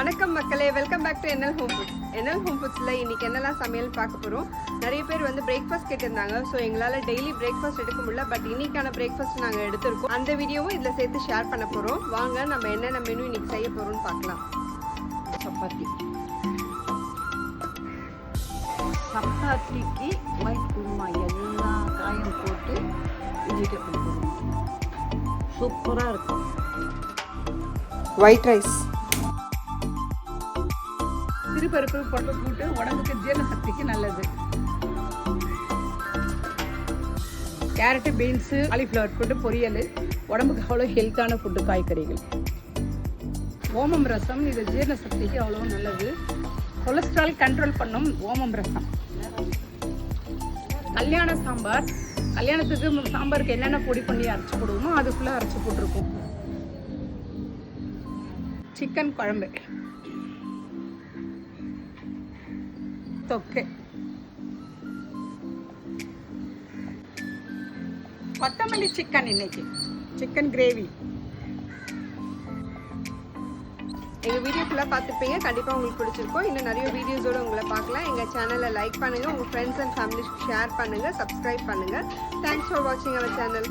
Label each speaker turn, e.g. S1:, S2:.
S1: வணக்கம் மக்களே, welcome back to NL Home Foods. NL Home Foodsல இன்னைக்கு என்னெல்லாம் சமையல் பார்க்க போறோம். நிறைய பேர் வந்து பிரேக்ஃபாஸ்ட் கேட்டிருந்தாங்க. ஸோ எங்களால் டெய்லி பிரேக்ஃபாஸ்ட் எடுக்க முடியல. பட் இன்னைக்கான பிரேக்ஃபாஸ்ட் நாங்கள் எடுத்திருக்கோம். அந்த வீடியோவும் இதில் சேர்த்து ஷேர் பண்ண போகிறோம். வாங்க நம்ம என்னென்ன மெனு இன்னைக்கு செய்ய போகிறோம்னு பார்க்கலாம்.
S2: சப்பாத்திக்கு ஒயிட் குருமா எல்லா காயும் போட்டு வெஜிடபிள் குருமா சூப்பராக இருக்கும்.
S1: ஒயிட் ரைஸ்,
S2: சிறுபருப்பு பொட்டை போட்டு உடம்புக்கு ஜீரண சக்திக்கு நல்லது. கேரட்டு, பீன்ஸு, காலிஃப்ளவர் போட்டு பொரியல், உடம்புக்கு அவ்வளோ ஹெல்த்தான ஃபுட்டு. காய்கறிகள், ஓமம் ரசம், இது ஜீரண சக்திக்கு அவ்வளோ நல்லது. கொலஸ்ட்ரால் கண்ட்ரோல் பண்ணும் ஓமம் ரசம். கல்யாண சாம்பார், கல்யாணத்துக்கு சாம்பாருக்கு என்னென்ன பொடி பண்ணி அரைச்சி போடுவோமோ அது ஃபுல்லாக அரைச்சி போட்டிருக்கோம். சிக்கன் குழம்பு, தொக்கு, கொத்தமல்லி சிக்கன், இன்னைக்கு சிக்கன் கிரேவி.
S1: எங்கள் வீடியோ ஃபுல்லாக பார்த்துப்பீங்க. கண்டிப்பாக உங்களுக்கு பிடிச்சிருக்கோம். இன்னும் நிறைய வீடியோஸோடு உங்களை பார்க்கலாம். எங்கள் சேனலை லைக் பண்ணுங்கள், உங்கள் ஃப்ரெண்ட்ஸ் அண்ட் ஃபேமிலிஸ்க்கு ஷேர் பண்ணுங்கள், சப்ஸ்கிரைப் பண்ணுங்கள். தேங்க்ஸ் ஃபார் வாட்சிங் அவர் சேனல்.